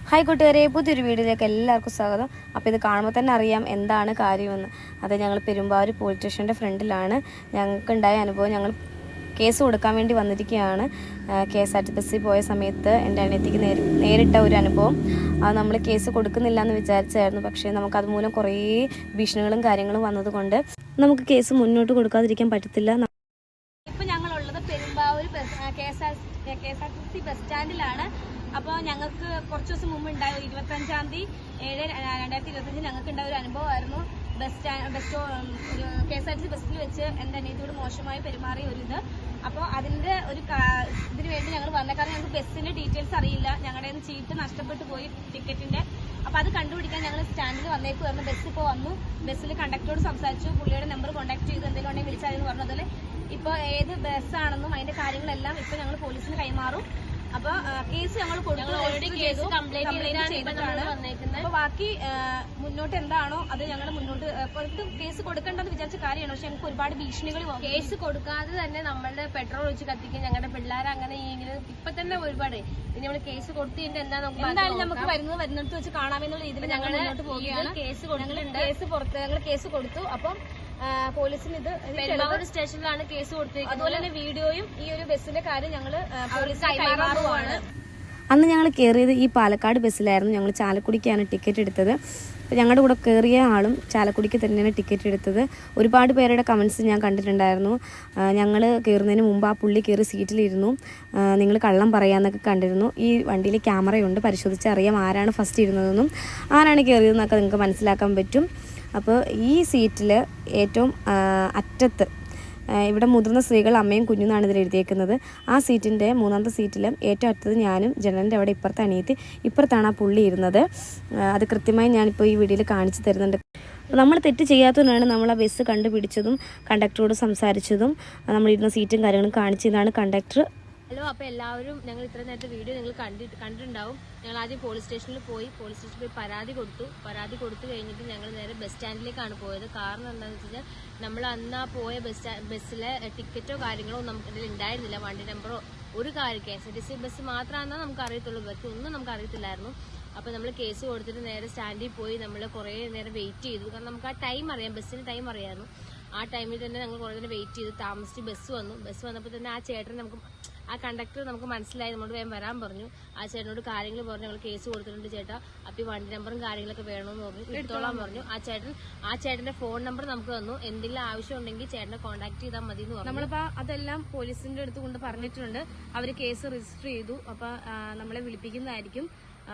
Hi കൂട്ടുകാരെ, പുതിയൊരു വീഡിയോയിലേക്ക് എല്ലാവർക്കും സ്വാഗതം. അപ്പോൾ ഇത് കാണുമ്പോൾ തന്നെ അറിയാം എന്താണ് കാര്യമെന്ന്. അത് ഞങ്ങൾ പെരുമ്പാവൂർ പോലീസ് സ്റ്റേഷൻ്റെ ഫ്രണ്ടിലാണ്. ഞങ്ങൾക്കുണ്ടായ അനുഭവം, ഞങ്ങൾ കേസ് കൊടുക്കാൻ വേണ്ടി വന്നിരിക്കുകയാണ്. KSRTC ബസ്സിൽ പോയ സമയത്ത് എൻ്റെ അനിയത്തിക്ക് നേരിട്ട ഒരു അനുഭവം. അത് നമ്മൾ കേസ് കൊടുക്കുന്നില്ല എന്ന് വിചാരിച്ചായിരുന്നു. പക്ഷേ നമുക്കത് മൂലം കുറേ ഭീഷണികളും കാര്യങ്ങളും വന്നതുകൊണ്ട് നമുക്ക് കേസ് മുന്നോട്ട് കൊടുക്കാതിരിക്കാൻ പറ്റത്തില്ല. ഇപ്പോൾ ഞങ്ങളുള്ളത് പെരുമ്പാവൂർ KSRTC ബസ് സ്റ്റാൻഡിലാണ്. അപ്പോൾ ഞങ്ങൾക്ക് കുറച്ച് ദിവസം മുമ്പ് ഉണ്ടായ 25/7/2025 ഞങ്ങൾക്ക് ഉണ്ടായ ഒരു അനുഭവമായിരുന്നു. KSRTC ബസ്സിൽ വെച്ച് എൻ്റെ അനിയത്തിയോട് മോശമായി പെരുമാറിയ ഒരു ഇത്. അപ്പോൾ അതിൻ്റെ ഒരു ഇതിന് വേണ്ടി ഞങ്ങൾ വന്ന, കാരണം ഞങ്ങൾക്ക് ബസ്സിൻ്റെ ഡീറ്റെയിൽസ് അറിയില്ല. ഞങ്ങളുടെ ചീട്ട് നഷ്ടപ്പെട്ടു പോയി ടിക്കറ്റിൻ്റെ. അപ്പോൾ അത് കണ്ടുപിടിക്കാൻ ഞങ്ങൾ സ്റ്റാൻഡിൽ വന്നേക്കുമായിരുന്നു. ബസ് ഇപ്പോൾ വന്നു. ബസ്സിൽ കണ്ടക്ടറോട് സംസാരിച്ചു, പുള്ളിയുടെ നമ്പർ കോൺടാക്ട് ചെയ്തു, എന്തെങ്കിലും ഉണ്ടെങ്കിൽ വിളിച്ചാലെന്ന് പറഞ്ഞു. അതുപോലെ ഇപ്പോൾ ഏത് ബസ്സാണെന്നും അതിൻ്റെ കാര്യങ്ങളെല്ലാം ഇപ്പോൾ ഞങ്ങൾ പോലീസിന് കൈമാറും. അപ്പൊ കേസ് ഞങ്ങൾ അപ്പൊ ബാക്കി മുന്നോട്ട് എന്താണോ അത് ഞങ്ങൾ മുന്നോട്ട് കേസ് കൊടുക്കേണ്ടെന്ന് വിചാരിച്ച കാര്യമാണ്. പക്ഷെ ഞങ്ങൾക്ക് ഒരുപാട് ഭീഷണികൾ, കേസ് കൊടുക്കാതെ തന്നെ നമ്മളുടെ പെട്രോൾ ഒഴിച്ച് കത്തിക്കാൻ ഞങ്ങളുടെ പിള്ളേർ അങ്ങനെ ഇങ്ങനെ ഇപ്പൊ തന്നെ ഒരുപാട് ഇനി നമ്മൾ കേസ് കൊടുത്തിട്ട് എന്തായാലും നമുക്ക് വരുന്നിടത്ത് വെച്ച് കാണാമെന്നുള്ള രീതിയിൽ ഞങ്ങൾ മുന്നോട്ട് പോവുകയാണ്. ഞങ്ങൾ കേസ് കൊടുത്തു. അപ്പം പോലീസിന് ഇത് പെരുമ്പാവൂർ സ്റ്റേഷനിലാണ് കേസ് കൊടുത്തിരിക്കുന്നത്. അതുപോലെ തന്നെ വീഡിയോയും ഈ ഒരു ബസ്സിന്റെ കാര്യം ഞങ്ങൾ പോലീസിന് കൈമാറുകയാണ്. അന്ന് ഞങ്ങൾ കയറിയത് ഈ പാലക്കാട് ബസ്സിലായിരുന്നു. ഞങ്ങൾ ചാലക്കുടിക്കാണ് ടിക്കറ്റ് എടുത്തത്. അപ്പോൾ ഞങ്ങളുടെ കൂടെ കയറിയ ആളും ചാലക്കുടിക്ക് തന്നെയാണ് ടിക്കറ്റ് എടുത്തത്. ഒരുപാട് പേരുടെ കമൻസ് ഞാൻ കണ്ടിട്ടുണ്ടായിരുന്നു. ഞങ്ങൾ കയറുന്നതിന് മുമ്പ് ആ പുള്ളി കയറി സീറ്റിലിരുന്നു, നിങ്ങൾ കള്ളം പറയാമെന്നൊക്കെ കണ്ടിരുന്നു. ഈ വണ്ടിയിൽ ക്യാമറയുണ്ട്, പരിശോധിച്ചറിയാം ആരാണ് ഫസ്റ്റ് ഇരുന്നതെന്നും ആരാണ് കയറിയതെന്നൊക്കെ നിങ്ങൾക്ക് മനസ്സിലാക്കാൻ പറ്റും. അപ്പോൾ ഈ സീറ്റിൽ ഏറ്റവും അറ്റത്ത് ഇവിടെ മുതിർന്ന സ്ത്രീകൾ, അമ്മയും കുഞ്ഞുന്നാണ് ഇതിൽ എഴുതിയേക്കുന്നത്. ആ സീറ്റിൻ്റെ മൂന്നാമത്തെ സീറ്റിൽ ഏറ്റവും അറ്റത്ത് ഞാനും, ജനലിൻ്റെ അവിടെ ഇപ്പുറത്തെ അനിയത്തി, ഇപ്പുറത്താണ് ആ പുള്ളി ഇരുന്നത്. അത് കൃത്യമായി ഞാനിപ്പോൾ ഈ വീഡിയോയിൽ കാണിച്ചു തരുന്നുണ്ട്. നമ്മൾ തെറ്റ് ചെയ്യാത്തതുകൊണ്ടാണ് നമ്മൾ ആ ബസ് കണ്ടുപിടിച്ചതും കണ്ടക്ടറോട് സംസാരിച്ചതും നമ്മളിരുന്ന സീറ്റും കാര്യങ്ങളും കാണിച്ചതാണ് കണ്ടക്ടർ. ഹലോ, അപ്പോൾ എല്ലാവരും ഞങ്ങൾ ഇത്ര നേരത്തെ വീഡിയോ നിങ്ങൾ കണ്ടിട്ടുണ്ടാവും. ഞങ്ങൾ ആദ്യം പോലീസ് സ്റ്റേഷനിൽ പോയി പരാതി കൊടുത്തു കഴിഞ്ഞിട്ട് ഞങ്ങൾ നേരെ ബസ് സ്റ്റാൻഡിലേക്കാണ് പോയത്. കാരണം എന്താണെന്ന് വെച്ച് കഴിഞ്ഞാൽ നമ്മൾ അന്ന് ആ പോയ ബസ്സിലെ ടിക്കറ്റോ കാര്യങ്ങളോ നമുക്ക് ഇതിൽ ഉണ്ടായിരുന്നില്ല, വണ്ടി നമ്പറോ ഒരു കാര്യം. KSRTC ബസ് മാത്രമാണെന്നാണ് നമുക്ക് അറിയത്തുള്ളൂ, ബാക്കി ഒന്നും നമുക്ക് അറിയത്തില്ലായിരുന്നു. അപ്പോൾ നമ്മൾ കേസ് കൊടുത്തിട്ട് നേരെ സ്റ്റാൻഡിൽ പോയി നമ്മൾ കുറേ നേരം വെയിറ്റ് ചെയ്തു. കാരണം നമുക്ക് ആ ടൈം അറിയാം, ബസ്സിന് ടൈം അറിയാമായിരുന്നു. ആ ടൈമിൽ തന്നെ ഞങ്ങൾ കുറേ നേരം വെയിറ്റ് ചെയ്ത് താമസിച്ച് ബസ് വന്നപ്പോൾ തന്നെ ആ ചേട്ടൻ ആ കണ്ടക്ടർ നമുക്ക് മനസ്സിലായി, നമ്മളോട് വേഗം വരാൻ പറഞ്ഞു. ആ ചേട്ടനോട് കാര്യങ്ങൾ പറഞ്ഞു, ഞങ്ങൾ കേസ് കൊടുത്തിട്ടുണ്ട് ചേട്ടാ, അപ്പോൾ ഈ വണ്ടി നമ്പറും കാര്യങ്ങളൊക്കെ വേണമെന്ന് പറഞ്ഞു, എടുത്തോളാൻ പറഞ്ഞു. ആ ചേട്ടന്റെ ഫോൺ നമ്പർ നമുക്ക് തന്നു. എന്തെങ്കിലും ആവശ്യം ഉണ്ടെങ്കിൽ ചേട്ടനെ കോൺടാക്ട് ചെയ്താൽ മതി എന്ന് പറഞ്ഞു. നമ്മളിപ്പോ അതെല്ലാം പോലീസിന്റെ അടുത്ത് കൊണ്ട് പറഞ്ഞിട്ടുണ്ട്. അവർ കേസ് രജിസ്റ്റർ ചെയ്തു. അപ്പൊ നമ്മളെ വിളിപ്പിക്കുന്നതായിരിക്കും.